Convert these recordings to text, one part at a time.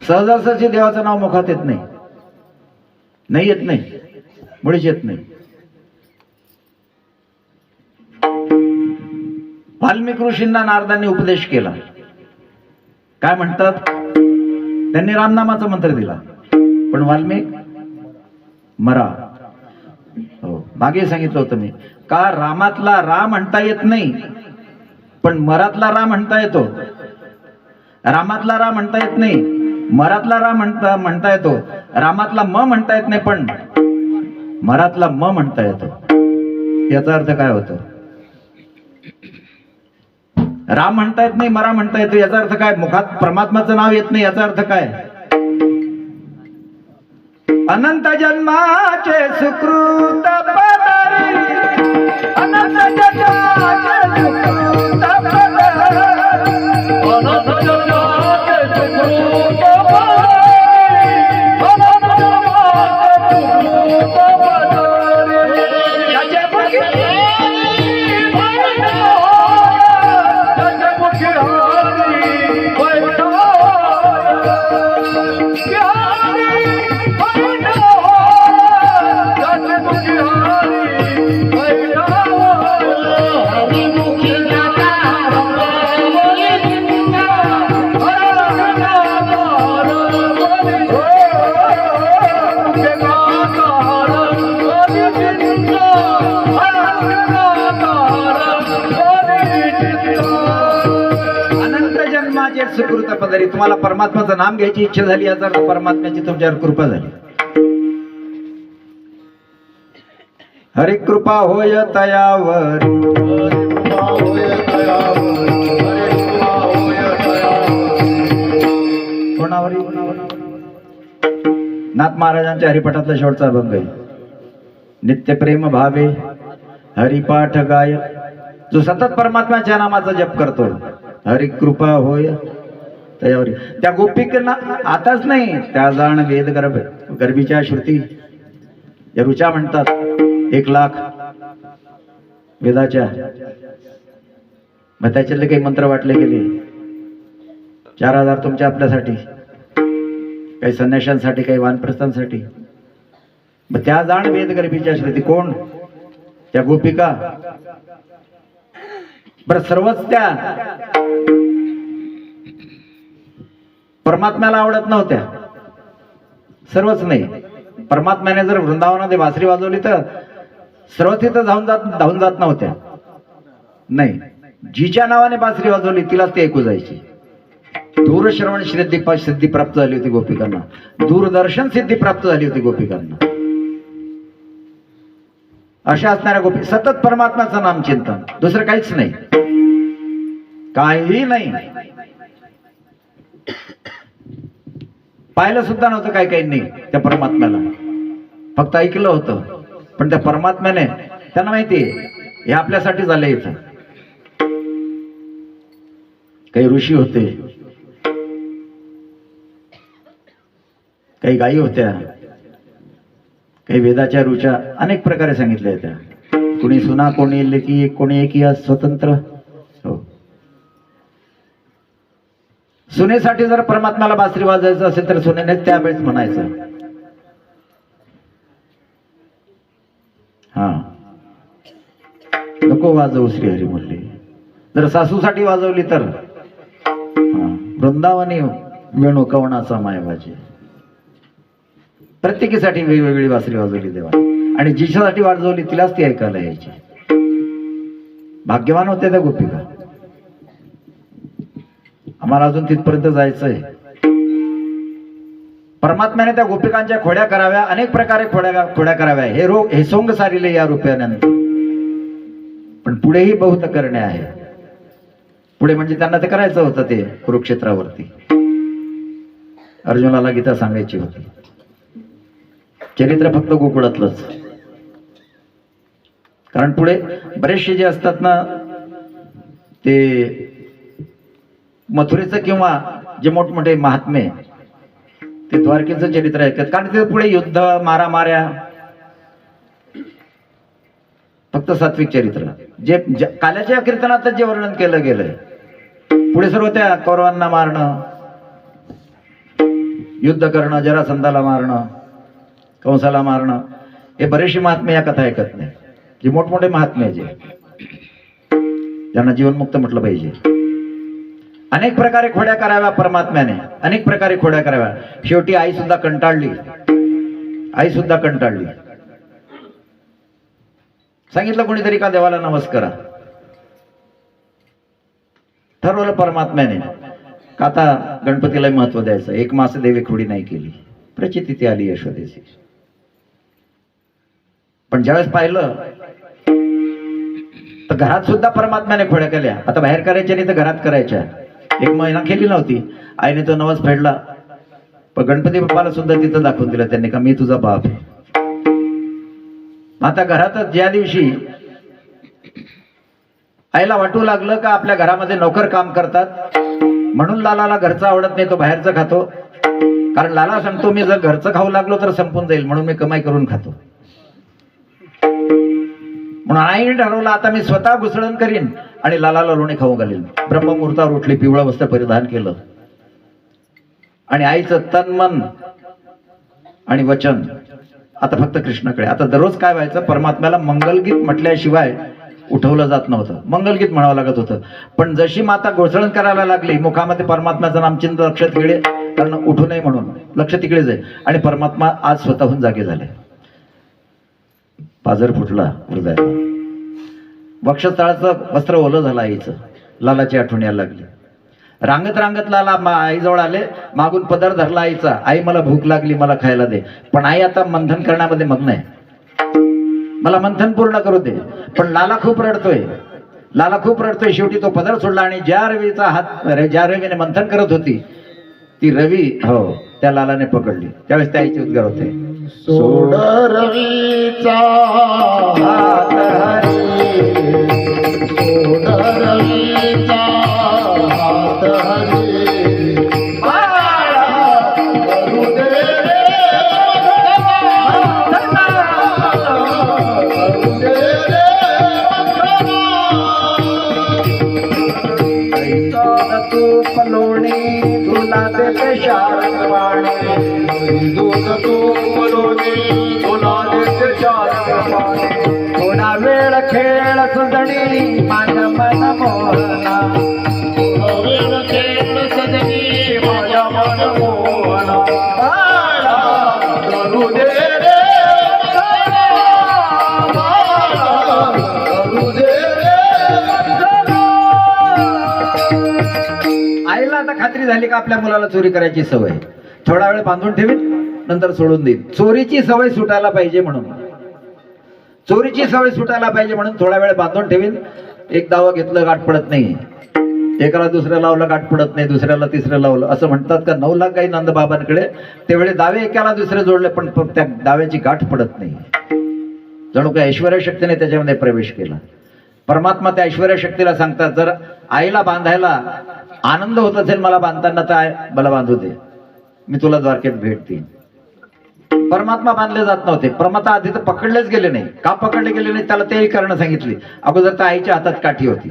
सहजासहजी देवाचं नाव मुखात येत नाही, नाही येत नाही, मुळीच येत नाही. वाल्मिकी ऋषींना नारदांनी उपदेश केला. काय म्हणतात? त्यांनी रामनामाचा मंत्र दिला, पण वाल्मिक मरा. हो, मागे सांगितलं होतं मी का रामातला रा म्हणता येत नाही, पण मरातला रा म्हणता येतो. रामातला रा म्हणता येत नाही, मरातला रा म्हणता येतो. रामातला म म्हणता येत नाही, पण मरातला म म्हणता येतो. याचा अर्थ काय होतो? राम म्हणता येत नाही, मरा म्हणता येतो. याचा अर्थ काय? मुखात परमात्माचं नाव येत नाही. याचा अर्थ काय? अनंत जन्माचे सुकृत पदरी, अनंत जन्माचे सुकृत पदरी, अनंत जन्माचे सुकृत पदरी, अनंत जन्माचे सुकृत पदरी. याचे मुखी सुकृत पदरी. तुम्हाला परमात्म्याचं नाम घ्यायची इच्छा झाली, याचा अर्थ परमात्म्याची तुमच्यावर कृपा झाली. हरि कृपा होय तयावर, कोणावर? नाथ महाराजांच्या हरिपाठातला शेवटचा अभंग आहे. नित्य प्रेम भावे हरिपाठ गाय. जो सतत परमात्म्याच्या नामाचा जप करतो, हरि कृपा होय तयावर. त्या गोपिकांना आताच नाही, त्या जाण वेद गर्भीच्या श्रुती या ऋचा म्हणतात. 1,00,000 वेदाच्या, मग त्याच्यातले काही मंत्र वाटले गेले. 4,000 तुमच्या आपल्यासाठी, काही संन्याशांसाठी, काही वानप्रस्थांसाठी. मग त्या जाण वेद गर्भीच्या श्रुती कोण? त्या गोपिका. बरं, सर्वच त्या परमात्म्याला आवडत नव्हत्या. सर्वच नाही. परमात्म्याने जर वृंदावनामध्ये बासरी वाजवली तर सर्व तिथं धावून जात नव्हत्या. नाही, जिच्या नावाने बासरी वाजवली तिलाच ते ऐकू जायची. दूरश्रवण सिद्धी प्राप्त झाली होती गोपिकांना. दूरदर्शन सिद्धी प्राप्त झाली होती गोपिकांना. अशा असणाऱ्या गोपी सतत परमात्म्याचं नाम चिंतन, दुसरं काहीच नाही, काही नाही. पाहिलं सुद्धा नव्हतं काही काही नाही त्या परमात्म्याला, फक्त ऐकलं होतं. पण त्या परमात्म्याने, त्यांना माहिती हे आपल्यासाठी झालं. इथं काही ऋषी होते, काही गायी होत्या, काही वेदाच्या ऋचा अनेक प्रकारे सांगितल्या होत्या. कोणी सुना, कोणी लेकी, कोणी एकी स्वतंत्र. हो, सुनेसाठी जर परमात्म्याला बासरी वाजायचं असेल तर सुनेने त्यावेळेस म्हणायचं, हा नको वाजवू श्री हरी मुरली. जर सासूसाठी वाजवली तर वृंदावनी वेणू कवणाचा मायवाजी. प्रत्येकीसाठी वेगवेगळी बासरी वाजवली देवा, आणि जिच्यासाठी वाजवली तिलाच ती ऐकायला यायची. भाग्यवान होते त्या गोपिका. आम्हाला अजून तिथपर्यंत जायचंय. परमात्म्याने त्या गोपिकांच्या खोड्या कराव्या, अनेक प्रकारे खोड्या कराव्या. हे सोंग सारिले या रूपानंतर. पण पुढेही बहुत करणे आहे. पुढे म्हणजे त्यांना ते करायचं होतं, ते कुरुक्षेत्रावरती अर्जुनाला गीता सांगायची होती. चरित्र फक्त गोकुळातलंच, कारण पुढे बरेचसे जे असतात ना, ते मथुरेचं किंवा जे मोठमोठे महात्मे, ते द्वारकेचं चरित्र ऐकतात. कारण ते पुढे युद्ध, मारामाऱ्या, फक्त सात्विक चरित्र. जे काल्याच्या कीर्तनात जे वर्णन केलं गेलंय पुढे सर्व त्या कौरवांना मारणं, युद्ध करणं, जरासंधाला मारणं, कंसाला मारणं, हे बरेचसे महात्मे या कथा ऐकत नाही. जे मोठमोठे महात्मे जे ज्यांना जीवनमुक्त म्हटलं पाहिजे, अनेक प्रकारे खोड्या कराव्या परमात्म्याने, अनेक प्रकारे खोड्या कराव्या. शेवटी आई सुद्धा कंटाळली, आई सुद्धा कंटाळली. सांगितलं कोणीतरी का देवाला नमस्कारा. ठरवलं परमात्म्याने का आता गणपतीला महत्व द्यायचं. एक मास देवी खोडी नाही केली, प्रचिती ती आली यशोदेची. पण ज्यावेळेस पाहिलं तर घरात सुद्धा परमात्म्याने खोड्या केल्या. आता बाहेर करायच्या नाही तर घरात करायच्या. एक महिना केली नव्हती. आईने तो नवस फेडला, पण गणपती बाप्पाला सुद्धा तिथं दाखवून दिलं त्यांनी का मी तुझा बाप आहे. आता घरातच ज्या दिवशी आईला वाटू लागलं का आपल्या घरामध्ये नोकर काम करतात, म्हणून लालाला घरचं आवडत नाही, तो बाहेरचं खातो. कारण लाला सांगतो मी जर घरचं खाऊ लागलो तर संपून जाईल, म्हणून मी कमाई करून खातो. म्हणून आईने ठरवलं आता मी स्वतः घुसळण करीन आणि लालाला लोणी खाऊ घालीन. ब्रह्ममुहूर्तावर उठली, पिवळं वस्त्र परिधान केलं आणि आईचं तन मन आणि वचन आता फक्त कृष्णाकडे. आता दररोज काय व्हायचं, परमात्म्याला मंगलगीत म्हटल्याशिवाय उठवलं जात नव्हतं. मंगलगीत म्हणावं लागत होतं. पण जशी माता घोषळण करायला लागली, मुखामध्ये परमात्म्याचं नामचिंत लक्ष तिकडे, कारण उठू नये म्हणून लक्ष तिकडेच आहे. आणि परमात्मा आज स्वतःहून जागे झाले. पाझर फुटला हृदयात, वक्षस्थळाचं वस्त्र ओलं झालं आईचं. लालाची आठवण यायला लागली. रांगत रांगत लाला आईजवळ आले, मागून पदर धरला आईचा. आई मला भूक लागली, मला खायला दे. पण आई आता मंथन करण्यामध्ये मग्न आहे, मला मंथन पूर्ण करू दे. पण लाला खूप रडतोय, लाला खूप रडतोय. शेवटी तो पदर सोडला आणि ज्या रवीचा हात, ज्या रवीने मंथन करत होती ती रवी हो त्या लालाने पकडली. त्यावेळेस त्या आईचे उद्गार होते, सोड रवीचा हात हरी, सोड रवीचा हात हरी, बाळा करू दे रे मंथना, करू दे रे मंथना. तूप लोणी तुला देते शारंगवाणी, दूध तूप लोणी तुला देते शारंगवाणी. थोडा वेळ खेळ सजणी माझ्या मन मोहना, थोडा वेळ खेळ सजणी माझ्या मन मोहना. बाळा करू दे रे मंथना, बाळा करू दे रे मंथना. आईला आता खात्री झाली का आपल्या मुलाला चोरी करायची सवय. थोडा वेळ बांधून ठेवीन, नंतर सोडून देईन. चोरीची सवय सुटायला पाहिजे म्हणून, चोरीची सवय सुटायला पाहिजे म्हणून थोडा वेळ बांधून ठेवीन. एक दावा घेतलं गाठ पडत नाही, एकाला दुसऱ्या लावलं गाठ पडत नाही, दुसऱ्याला तिसरं लावलं. असं म्हणतात का 9 लाख गाई नंदबाबांकडे, त्यावेळी दावे एकाला दुसरे जोडले पण त्या दाव्याची गाठ पडत नाही. जणू काय ऐश्वर्य शक्तीने त्याच्यामध्ये प्रवेश केला. परमात्मा त्या ऐश्वर्य शक्तीला सांगतात, जर आईला बांधायला आनंद होत असेल मला बांधताना तर मला बांधू दे, मी तुला द्वारकेत भेट देईन. परमात्मा बांधले जात नव्हते. परमात्मा आधी तर पकडलेच गेले नाही. का पकडले गेले नाही त्याला तेही कारण सांगितली. अगोदर तर आईच्या हातात काठी होती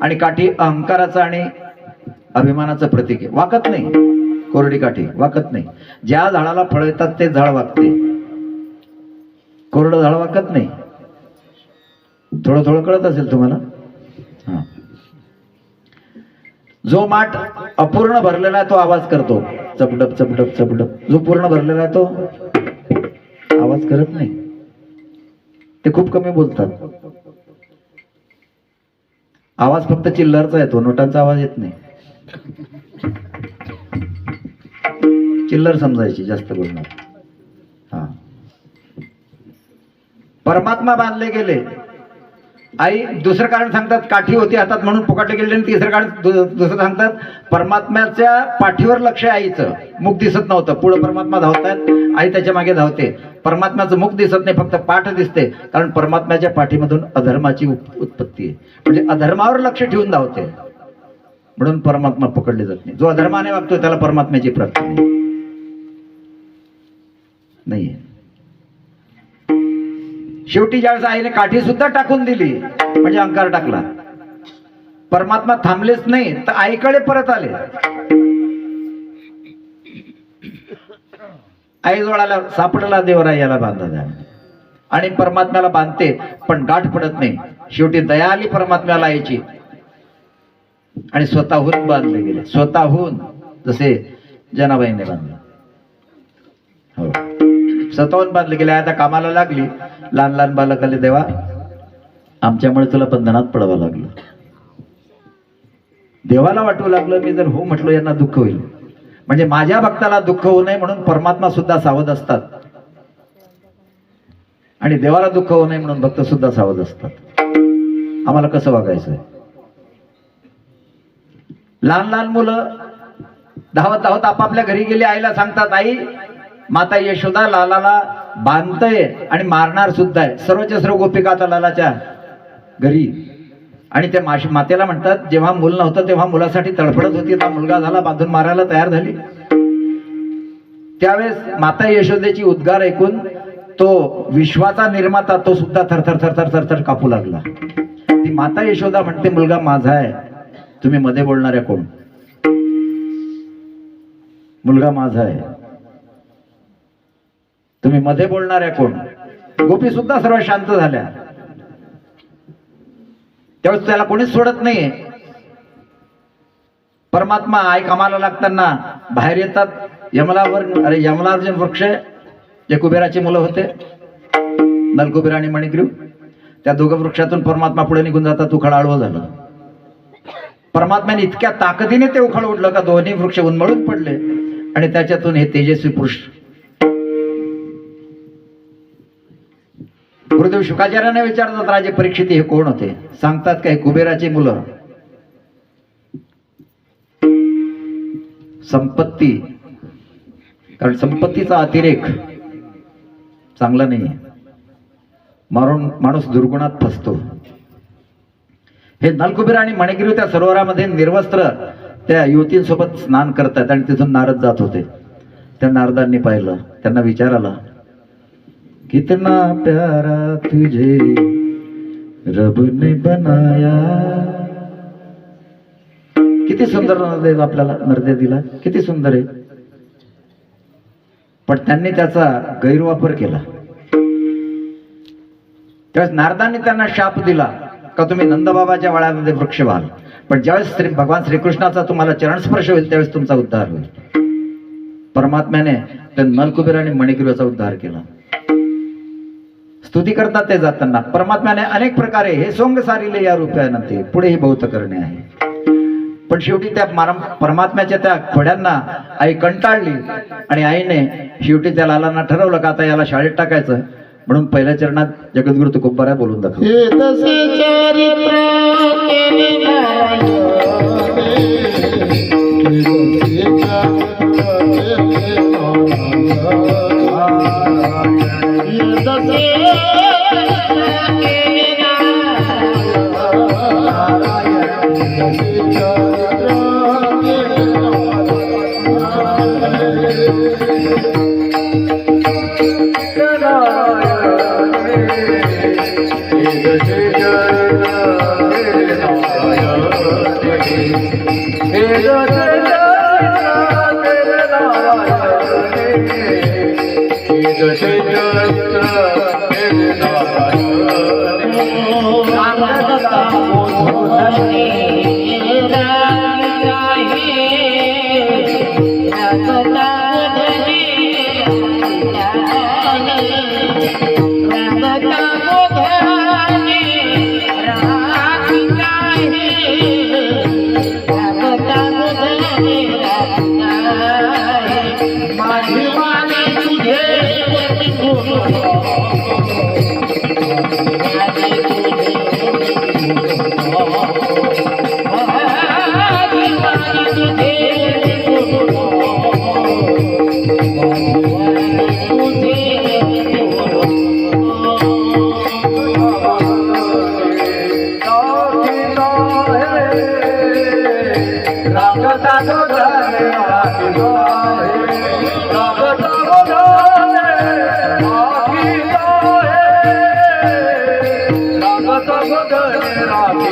आणि काठी अहंकाराचं आणि अभिमानाचं प्रतीक आहे. वाकत नाही, कोरडी काठी वाकत नाही. ज्या झाडाला फळ येतात ते झाड वाकते, कोरडं झाड वाकत नाही. थोडं थोडं कळत असेल तुम्हाला. हा, जो माठ अपूर्ण भरलेला आहे तो आवाज करतो, चपडप चपडप चपडप. जो पूर्ण भरलेला आहे तो आवाज करत नाही. ते खूप कमी बोलतात. आवाज फक्त चिल्लरचा येतो, नोटांचा आवाज येत नाही. चिल्लर समजायची जास्त बोलणार. हा, परमात्मा बांधले गेले. आई दुसरं कारण सांगतात काठी होती हातात म्हणून पकडले गेले. आणि तिसरं कारण दुसरं सांगतात परमात्म्याच्या पाठीवर लक्ष आहे आईचं. मुख दिसत नव्हतं. पुढे परमात्मा धावतात, आई त्याच्या मागे धावते. परमात्म्याचं मुख दिसत नाही, फक्त पाठ दिसते. कारण परमात्म्याच्या पाठीमधून अधर्माची उत्पत्ती आहे. म्हणजे अधर्मावर लक्ष ठेवून धावते, म्हणून परमात्मा पकडले जात नाही. जो अधर्माने वागतोय त्याला परमात्म्याची प्राप्ती नाहीये. शेवटी ज्यावेळेस आईने काठी सुद्धा टाकून दिली, म्हणजे अहंकार टाकला. परमात्मा थांबलेच नाही तर आईकडे परत आले. आई जोडाला सापडला देवरा याला बांधा द्या आणि परमात्म्याला बांधते पण गाठ पडत नाही. शेवटी दया आली परमात्म्याला यायची आणि स्वतःहून बांधले गेले. स्वतःहून जसे जनाबाईने बांधले. हो स्वतःहून बांधले गेले. आता कामाला लागली. लहान लहान बालक आले देवा आमच्यामुळे तुला बंधनात पडावं लागलं. देवाला वाटू लागलं मी जर हो म्हटलो यांना दुःख होईल. म्हणजे माझ्या भक्ताला दुःख होऊ नये म्हणून परमात्मा सुद्धा सावध असतात आणि देवाला दुःख होऊ नये म्हणून भक्त सुद्धा सावध असतात. आम्हाला कसं वागायचंय. लहान लहान मुलं धावत धावत आपापल्या घरी गेले. आईला सांगतात आई माता यशोदा लालाला बांधतय आणि मारणार सुद्धा आहे. सर्वच्या सर्व गोपिका आता लालाच्या घरी आणि त्या मातेला म्हणतात जेव्हा मूल नव्हतं तेव्हा मुलासाठी तडफडत होती. आता मुलगा झाला बांधून मारायला तयार झाली. त्यावेळेस माता यशोदेची उद्गार ऐकून तो विश्वाचा निर्माता तो सुद्धा थरथर थरथर थरथर कापू लागला. ती माता यशोदा म्हणते मुलगा माझा आहे तुम्ही मध्ये बोलणाऱ्या कोण. मुलगा माझा आहे तुम्ही मध्ये बोलणाऱ्या कोण. गोपी सुद्धा सर्व शांत झाल्या. त्यावेळेस त्याला कोणीच सोडत नाहीये. परमात्मा आई कामाला लागताना बाहेर येतात. यमलार्जुन वृक्ष जे कुबेराची मुलं होते नलकुबेर आणि मणिग्रीव त्या दोघं वृक्षातून परमात्मा पुढे निघून जातात. उखळ आडवं झालं. परमात्म्याने इतक्या ताकदीने ते उखळ उडलं का दोन्ही वृक्ष उन्मळून पडले आणि त्याच्यातून हे तेजस्वी पुरुष गुरुदेव शुकाचार्याने विचारतात राजे परीक्षित हे कोण होते. सांगतात काय कुबेराची मुलं. संपत्ती कारण संपत्तीचा अतिरेक चांगला नाही. माणूस दुर्गुणात फसतो. हे नलकुबेर आणि मणिगिरी त्या सरोवरामध्ये निर्वस्त्र त्या युवतींसोबत स्नान करतात आणि तिथून नारद जात होते. त्या नारदांनी पाहिलं. त्यांना विचार आला कितना प्यारा तुझे रब ने बनाया. किती सुंदर नृत्य आपल्याला नृत्य दिला. किती सुंदर आहे. पण त्यांनी त्याचा गैरवापर केला. त्यावेळेस नारदांनी त्यांना शाप दिला का तुम्ही नंदबाबाच्या वाड्यामध्ये वृक्ष व्हाल. पण ज्यावेळेस भगवान श्रीकृष्णाचा तुम्हाला चरणस्पर्श होईल त्यावेळेस तुमचा उद्धार होईल. परमात्म्याने त्या नलकुबेर आणि मणिगिरीचा उद्धार केला. स्तुती करतात ते जाताना. परमात्म्याने अनेक प्रकारे हे सोंग सारिले या रूपानंते पुढेही बहुत करणे आहे. पण शेवटी त्या परमात्म्याच्या त्या खोड्यांना आई कंटाळली आणि आईने शेवटी त्या लालांना ठरवलं का आता याला शाळेत टाकायचं. म्हणून पहिल्या चरणात जगद्गुरु तुकोबारा बोलून दाखवले. राखी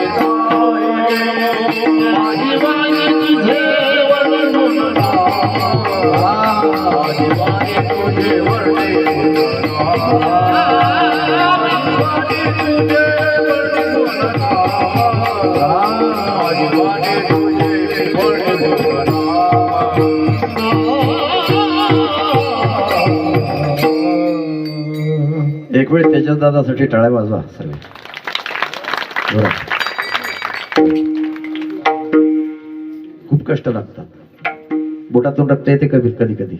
तेजस दादासाठी टाळ्या वाजवा सर्व. बरं, खूप कष्ट लागतात, बोटातून रक्त येते कधी कधी.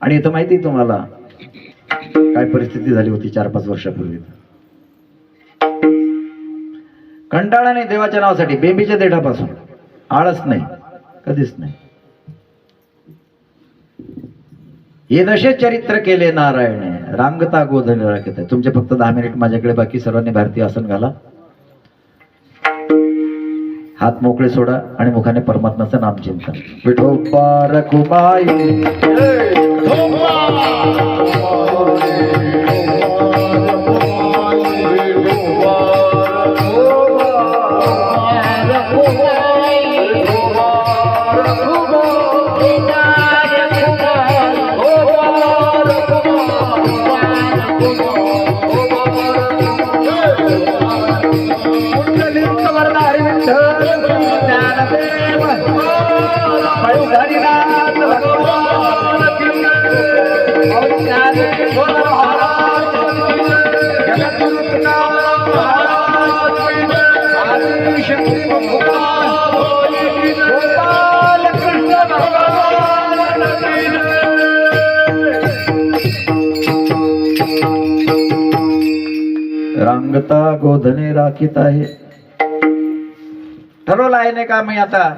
आणि इथं माहिती तुम्हाला काय परिस्थिती झाली होती 4-5 वर्षापूर्वी. कंटाळा नाही देवाच्या नावासाठी, बेंबीच्या देठापासून, आळस नाही, कधीच नाही. हे दशे चरित्र केले नारायणे, रांगता गोधन राखत. तुमचे फक्त 10 मिनिट माझ्याकडे, बाकी सर्वांनी भारतीय आसन घाला, हात मोकळे सोडा आणि मुखाने परमात्म्याचं नाम चिंतन. विठोबा रखुमाई रांगता गोधने राखीत आहे. ठरवलं आहे नाही का, मी आता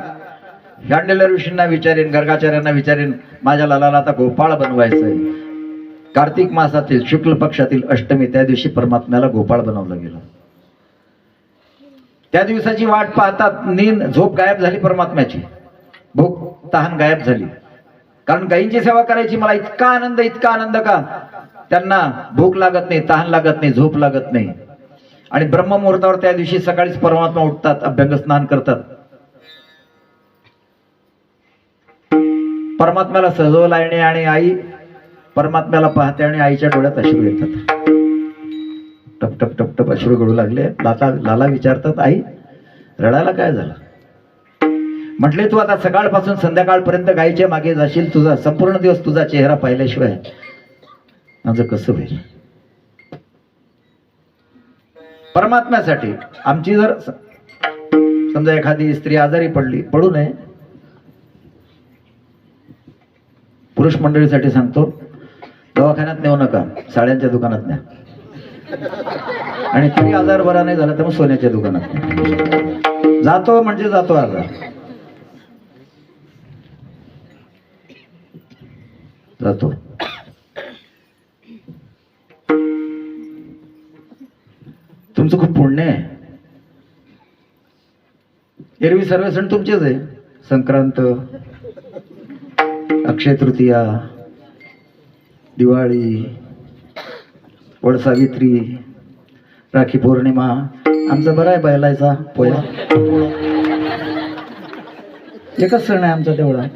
गांडेल ऋषींना विचारेन, गर्गाचार्यांना विचारेन, माझ्या लालाला आता गोपाळ बनवायचंय. कार्तिक मासातील शुक्ल पक्षातील अष्टमी त्या दिवशी परमात्म्याला गोपाळ बनवलं गेलं. त्या दिवसाची वाट पाहतात, नींद झोप गायब झाली परमात्म्याची, भूक तहान गायब झाली. कारण गायींची सेवा करायची मला इतका आनंद का त्यांना भूक लागत नाही, तहान लागत नाही, झोप लागत नाही. आणि ब्रह्ममुहूर्तावर त्या दिवशी सकाळीच परमात्मा उठतात, अभ्यंग स्नान करतात. परमात्म्याला सजवलं आहे आणि आई परमात्म्याला पाहते आणि आईच्या डोळ्यात अश्रू येतात. टप टप टप टप अश्रू गळू लागले. लाला विचारतात, आई रडायला काय झालं? म्हटले, तू आता सकाळपासून संध्याकाळपर्यंत गायीच्या मागे जाशील, तुझा संपूर्ण दिवस तुझा चेहरा पाहिल्याशिवाय माझं कसं होईल? परमात्म्यासाठी आमची जर समजा एखादी स्त्री आजारी पडू नये. पुरुष मंडळीसाठी सांगतो, दवाखान्यात नेऊ नका, साड्यांच्या दुकानात न्या. आणि तरी आजार बरा नाही झाला तर मग सोन्याच्या दुकानात न्या. जातो म्हणजे जातो आजार. जातो. तुमचं खूप पुण्य आहे. एरवी सर्व सण तुमचेच आहे. संक्रांत, अक्षय तृतीया, दिवाळी, वडसावित्री, राखी पौर्णिमा. आमचा बरा आहे बैलायचा पोया. एकच सण आहे आमचा तेवढा.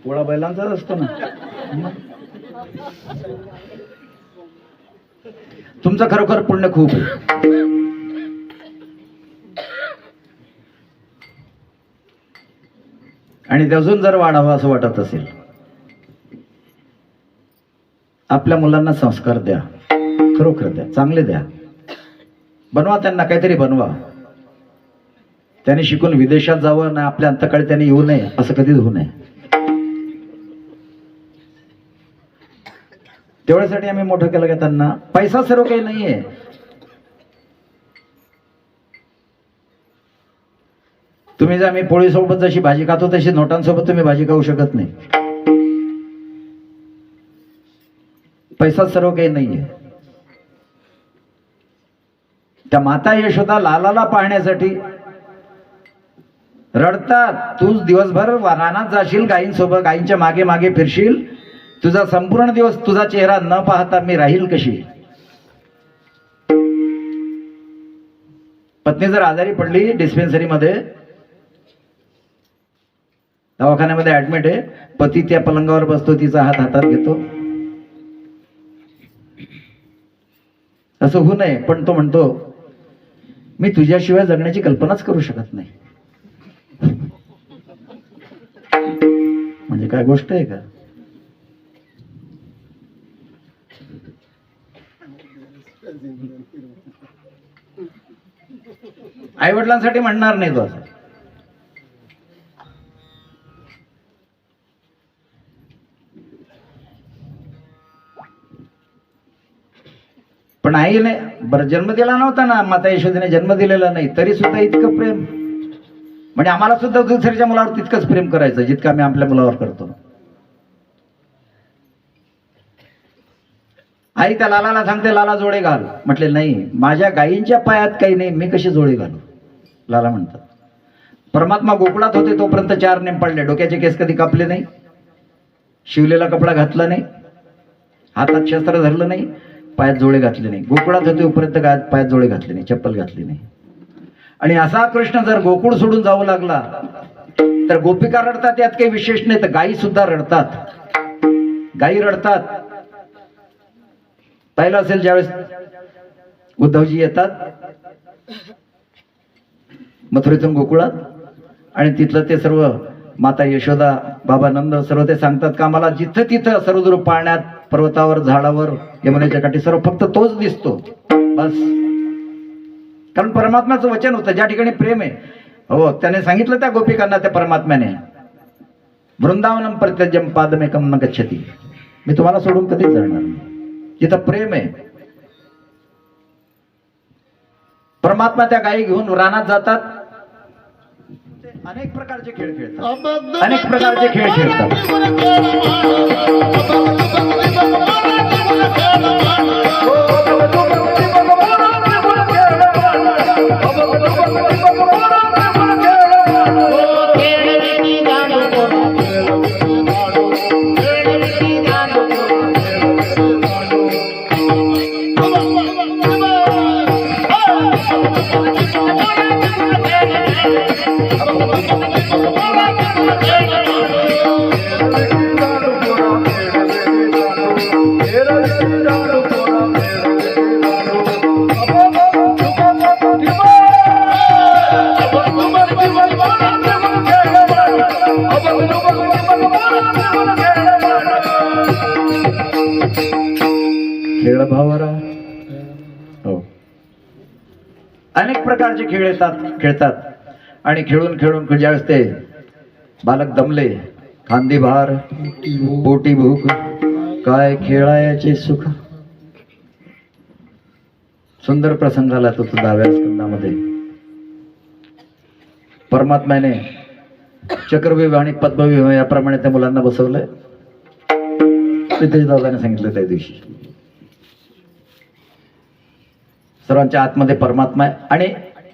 पोळा बैलांचाच असतो ना. तुमचं खरोखर पुण्य खूप आहे. आणि ते अजून जर वाढावं असं वाटत असेल, आपल्या मुलांना संस्कार द्या, खरोखर द्या, चांगले द्या. बनवा त्यांना, काहीतरी बनवा. त्यांनी शिकून विदेशात जावं ना, आपल्या अंतकाळी त्यांनी येऊ नये असं कधीच होऊ नये. तेवढ्यासाठी आम्ही मोठं केलं का त्यांना. पैसा सर्व काही नाहीये. तुम्ही जर आम्ही पोळीसोबत जशी भाजी खातो तशी नोटांसोबत तुम्ही भाजी खाऊ शकत नाही. पैसा सर्व काही नाहीये. त्या माता यशोदा लालाला पाहण्यासाठी रडतात. तू दिवसभर रानात जाशील, गायींसोबत गायींच्या मागे मागे फिरशील, तुझा संपूर्ण दिवस तुझा चेहरा न पाहता मी राहील कशी? पत्नी जर आजारी पडली, डिस्पेन्सरी मध्ये, दवाखान्यामध्ये ऍडमिट आहे, पती त्या पलंगावर बसतो, तिचा हात हातात घेतो. असं होऊ नये. पण तो म्हणतो, मी तुझ्याशिवाय जगण्याची कल्पनाच करू शकत नाही. काय गोष्ट आहे का? आई वडिलांसाठी म्हणणार नाही तो असं. पण आईने बरं जन्म दिला नव्हता ना, माता यशोदेने जन्म दिलेला नाही, तरी सुद्धा इतकं प्रेम. म्हणजे आम्हाला सुद्धा दुसऱ्याच्या मुलावर तितकंच प्रेम करायचं जितकं आम्ही आपल्या मुलावर करतो. आई त्या लालाला सांगते, लाला जोडे घाल. म्हटले नाही, माझ्या गायींच्या पायात काही नाही, मी कशी जोडे घालू? लाला म्हणतात. परमात्मा गोकुळात होते तोपर्यंत 4 नेम पडले. डोक्याचे केस कधी कापले नाही, शिवलेला कपडा घातला नाही, हातात शस्त्र धरलं नाही, पायात जोडे घातले नाही. गोकुळात होते तोपर्यंत पायात जोडे घातले नाही, चप्पल घातली नाही. आणि असा कृष्ण जर गोकुळ सोडून जाऊ लागला तर गोपिका रडतात, यात काही विशेष नाही. तर गायी सुद्धा रडतात, गायी रडतात. पाहिलं असेल ज्यावेळेस उद्धवजी येतात मथुरेतून गोकुळात, आणि तिथलं ते सर्व माता यशोदा, बाबा नंद सर्व ते सांगतात का मला जिथं तिथं सर्वदूर पाळण्यात, पर्वतावर, झाडावर, यमुनेच्या काठी सर्व फक्त तोच दिसतो बस. कारण परमात्म्याचं वचन होतं, ज्या ठिकाणी प्रेम आहे, हो त्याने सांगितलं त्या गोपिकांना, त्या परमात्म्याने, वृंदावनम प्रत्यजम पादमेकम न गच्छति, मी तुम्हाला सोडून कधीच जाणार नाही. जिथं प्रेम आहे. परमात्मा त्या गायी घेऊन रानात जातात, अनेक प्रकारचे खेळ खेळतात, अनेक प्रकारचे खेळ खेळतात. खेळ भावरा, हो अनेक प्रकारचे खेळ खेळतात. आणि खेळून खेळून ज्यावेळेस ते बालक दमले, खांदी भार, पोटी भूक, काय खेळायचे सुख. सुंदर प्रसंगाला तो 10व्या स्कंदामध्ये परमात्म्याने चक्रव्यूह आणि पद्मव्यूह याप्रमाणे त्या मुलांना बसवलंय. दादाने सांगितलं त्या दिवशी सर्वांच्या आतमध्ये परमात्मा आहे आणि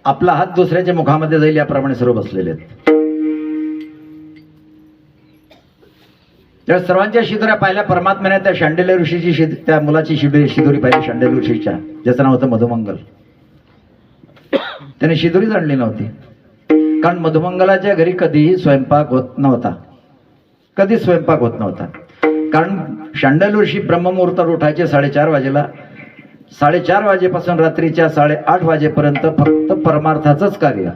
आपला हात दुसऱ्याच्या मुखामध्ये जाईल याप्रमाणे सर्व बसलेले आहेत. तेव्हा सर्वांच्या शिदोऱ्या पाहिल्या परमात्म्याने. त्या शांडिल्य ऋषीची त्या मुलाची शिदोरी पाहिली, शांडिल्य ऋषीच्या, ज्याचं नाव होतं मधुमंगल. त्याने शिदोरीच आणली नव्हती, कारण मधुमंगलाच्या घरी कधीही स्वयंपाक होत नव्हता, कधी स्वयंपाक होत नव्हता. कारण शांडिल्य ऋषी ब्रह्ममुहूर्तावर उठायचे 4:30 वाजेला. 4:30 वाजेपासून रात्रीच्या 8:30 वाजेपर्यंत फक्त परमार्थाचंच कार्य,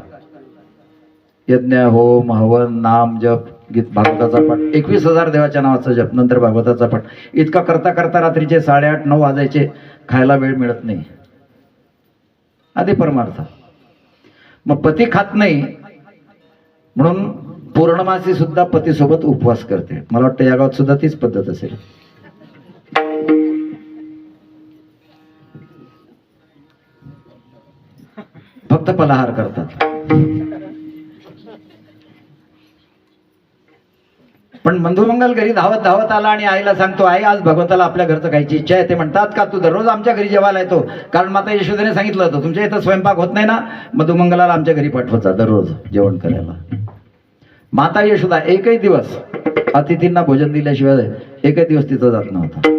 यज्ञ, होम, हवन, नाम, जप, गीत, भागवताचा पाठ, 21,000 देवाच्या नावाचा जप, नंतर भागवताचा पाठ. इतका करता करता रात्रीचे 8:30-9 वाजायचे, खायला वेळ मिळत नाही. आधी परमार्थ. मग पती खात नाही म्हणून पौर्णमासी सुद्धा पतीसोबत उपवास करते. मला वाटतं या गावात सुद्धा तीच पद्धत असेल. फक्त फलाहार करतात. पण मधुमंगल घरी धावत धावत आला आणि आईला सांगतो, आई आज भगवंताला आपल्या घरचं खायची इच्छा आहे. ते म्हणतात का तू दररोज आमच्या घरी जेवायला येतो? कारण माता यशोदेने सांगितलं होतं तुमच्या इथं स्वयंपाक होत नाही ना, मधुमंगलाला आमच्या घरी पाठवत जा दररोज जेवण करायला. माता यशोदा एकही दिवस अतिथींना भोजन दिल्याशिवाय एकही दिवस तिथं जात नव्हता.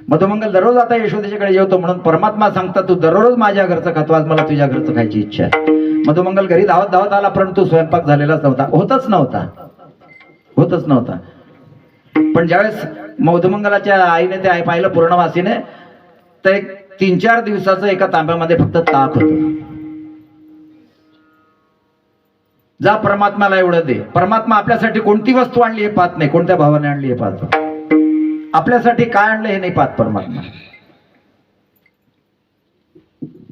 मधुमंगल दररोज आता यशोदेच्याकडे जेवतो म्हणून परमात्मा सांगतात तू दररोज माझ्या घरचं खातो, आज मला तुझ्या घरचं खायची इच्छा आहे. मधुमंगल घरी धावत धावत आला, परंतु स्वयंपाक झालेलाच नव्हता, होतच नव्हता. पण ज्यावेळेस मधुमंगलाच्या आईने ते आई पाहिलं पूर्णवासीने, तर एक 3-4 दिवसाचं एका तांब्यामध्ये फक्त ताक होतं. जा परमात्म्याला एवढं दे. परमात्मा आपल्यासाठी कोणती वस्तू आणली हे पाहत नाही, कोणत्या भावाने आणली हे पाहतो. आपल्यासाठी काय आणलं हे नाही पाहत परमात्मा.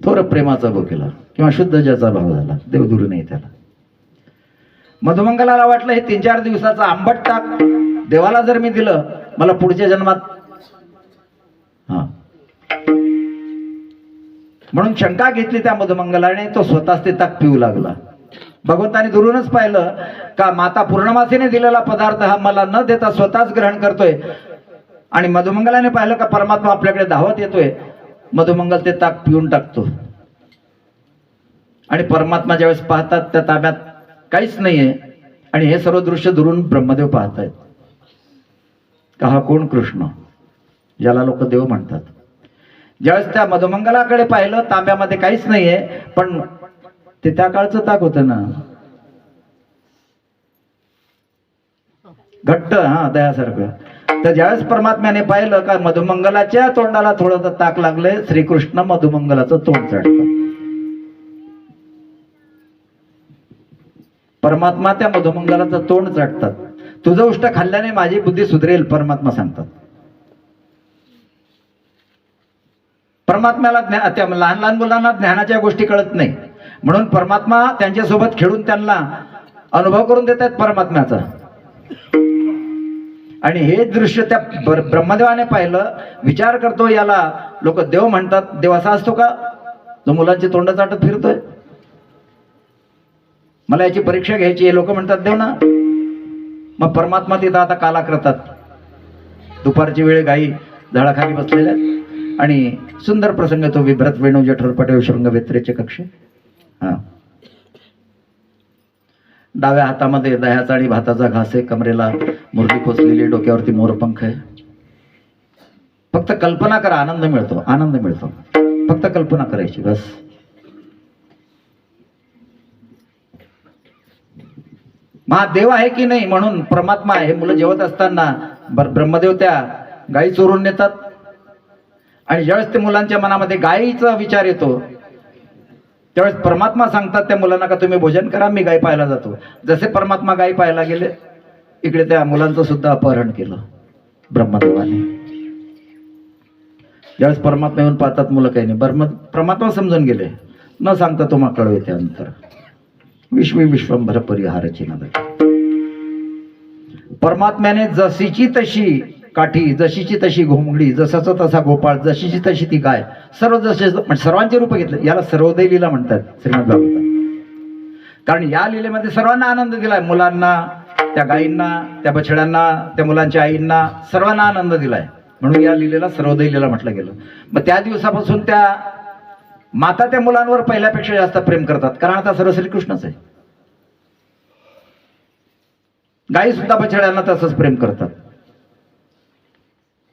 थोर प्रेमाचा भाव केला किंवा शुद्ध ज्याचा भाव झाला देव दूर नाही त्याला. मधुमंगलाला वाटलं हे 3-4 दिवसाचं आंबट ताक देवाला जर मी दिलं मला पुढच्या जन्मात हा म्हणून शंका घेतली त्या मधुमंगलाने. तो स्वतःच ते ताक पिऊ लागला. भगवंताने दुरूनच पाहिलं का माता पूर्णमासीने दिलेला पदार्थ हा मला न देता स्वतःच ग्रहण करतोय. आणि मधुमंगलाने पाहिलं का परमात्मा आपल्याकडे धावत येतोय. मधुमंगल ते ताक पिऊन टाकतो. आणि परमात्मा ज्यावेळेस पाहतात त्या ताब्यात काहीच नाहीये. आणि हे सर्व दृश्य दुरून ब्रह्मदेव पाहतायत का हा कोण कृष्ण ज्याला लोक देव म्हणतात. ज्यावेळेस त्या मधुमंगलाकडे पाहिलं तांब्यामध्ये काहीच नाहीये, पण ते त्या काळचं ताक होतं ना, घट्ट हा दह्यासारखं. तर ज्यावेळेस परमात्म्याने पाहिलं का मधुमंगलाच्या तोंडाला थोडं ताक लागलंय, श्रीकृष्ण मधुमंगलाचं तोंड चाटतं. परमात्मा त्या मधुमंगलाचं तोंड चाटतात. तुझं उष्ट खाल्ल्याने माझी बुद्धी सुधरेल परमात्मा सांगतात. परमात्म्याला त्या लहान लहान मुलांना ज्ञानाच्या गोष्टी कळत नाही, म्हणून परमात्मा त्यांच्यासोबत खेळून त्यांना अनुभव करून देत आहेत परमात्म्याचा. आणि हे दृश्य त्या ब्रह्मदेवाने पाहिलं. विचार करतो याला लोक देव म्हणतात. देव असा असतो का जो मुलांची तोंड चाटत फिरतोय? मला याची परीक्षा घ्यायची आहे लोक म्हणतात देव ना. मग परमात्मा तिथं आता काला करतात. दुपारची वेळ गायी झाडाखाली बसलेल्या आणि सुंदर प्रसंग तो विभ्रत वेणू जठर पटव शृंग वेत्रेचे कक्ष. हा डाव्या हातामध्ये दह्याचा आणि भाताचा घास आहे, कमरेला मुरली खोचलेली, डोक्यावरती मोरपंख आहे. फक्त कल्पना करा, आनंद मिळतो, आनंद मिळतो. फक्त कल्पना करायची बस. महादेव आहे की नाही म्हणून परमात्मा आहे. मुलं जेवत असताना ब्रह्मदेव त्या गायी चोरून नेतात. आणि ज्यावेळेस ते मुलांच्या मनामध्ये गायीचा विचार येतो त्यावेळेस परमात्मा सांगतात त्या मुलांना का तुम्ही भोजन करा, मी गाय पाहायला जातो. जसे परमात्मा गाय पाहायला गेले इकडे त्या मुलांचं सुद्धा अपहरण केलं ब्रह्मदेवाने. ज्यावेळेस परमात्मा येऊन पाहतात मुलं काही नाही. परमात्मा समजून गेले. न सांगता तुम्हा कळवे त्यानंतर विश्व विश्वंभर परिहाराची नद. परमात्म्याने जशीची तशी काठी, जशीची तशी घोंगडी, जसाचा तसा गोपाळ, जशीची तशी ती गाय, सर्व जसे सर्वांचे रूप घेतले. याला सर्वोदय लीला म्हणतात श्रीमद भागवतात. कारण या लीलेमध्ये सर्वांना आनंद दिलाय. मुलांना, त्या गायींना, त्या बछड्यांना, त्या मुलांच्या आईंना, सर्वांना आनंद दिलाय. म्हणून या लीलेला सर्वोदय लीला म्हटलं गेलं. मग त्या दिवसापासून त्या माता त्या मुलांवर पहिल्यापेक्षा जास्त प्रेम करतात. कारण आता सर्व श्रीकृष्णच आहे. गायी सुद्धा बछड्यांना तसंच प्रेम करतात.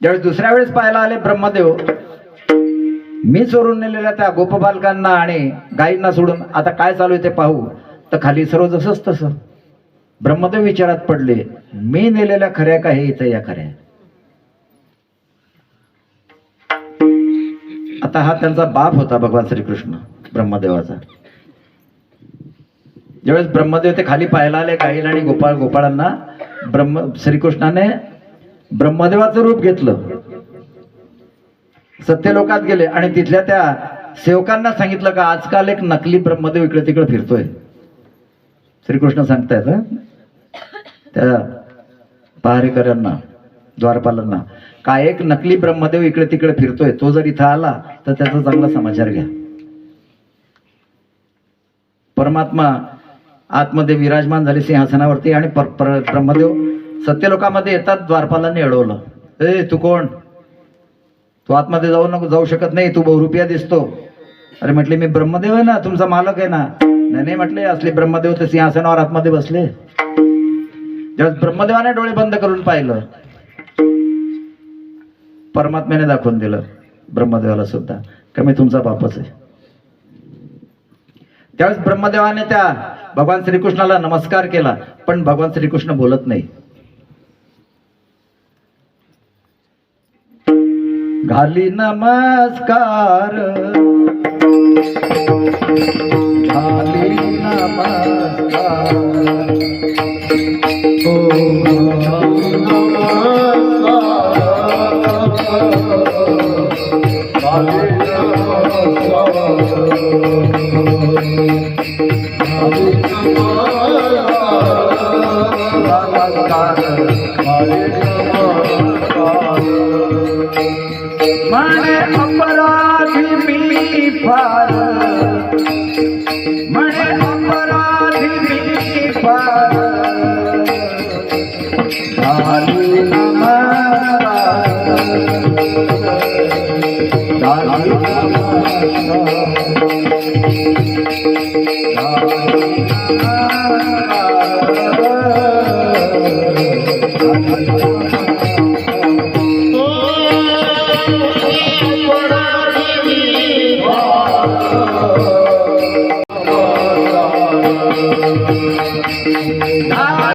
ज्यावेळेस दुसऱ्या वेळेस पाहायला आले ब्रह्मदेव, मी चोरून नेलेल्या त्या गोपबालकांना आणि गायींना सोडून आता काय चालू आहे ते पाहू, तर खाली सर्व जसंच तसं. ब्रह्मदेव विचारात पडले, मी नेलेल्या खऱ्या का हे इथं या खऱ्या? आता हा त्यांचा बाप होता भगवान श्रीकृष्ण ब्रह्मदेवाचा. ज्यावेळेस ब्रह्मदेव ते खाली पाहायला आले गायीला आणि गोपाळांना, श्रीकृष्णाने ब्रह्मदेवाचं रूप घेतलं. सत्यलोकात गेले आणि तिथल्या त्या सेवकांना सांगितलं का आजकाल एक नकली ब्रह्मदेव इकडे तिकडे फिरतोय. श्रीकृष्ण सांगतायत त्या पहारेकऱ्यांना, द्वारपालांना, का एक नकली ब्रह्मदेव इकडे तिकडे फिरतोय. तो जर इथं आला तर त्याचा चांगला समाचार घ्या. परमात्मा आतमध्ये विराजमान झाले सिंहासनावरती आणि ब्रह्मदेव सत्यलोकामध्ये येतात. द्वारपालांनी अडवलं, ए तू कोण? तू आतमध्ये जाऊ शकत नाही, तू बहुरूपिया दिसतो. अरे म्हटले मी ब्रह्मदेव आहे ना, तुमचा मालक आहे ना. नाही म्हटले असले ब्रह्मदेव तर सिंहासनावर आतमध्ये बसले. ज्यावेळेस ब्रह्मदेवाने डोळे बंद करून पाहिलं, परमात्म्याने दाखवून दिलं ब्रह्मदेवाला सुद्धा का मी तुमचा बापच आहे. त्यावेळेस ब्रह्मदेवाने त्या भगवान श्रीकृष्णाला नमस्कार केला, पण भगवान श्रीकृष्ण बोलत नाही. घाली नमस्कार झाली नमस्कार हो झाली नमस्कार झाली म्हणे अपराधी मी फार म्हणे अपराधी मी फार झाली नमस्कार झाली नमस्कार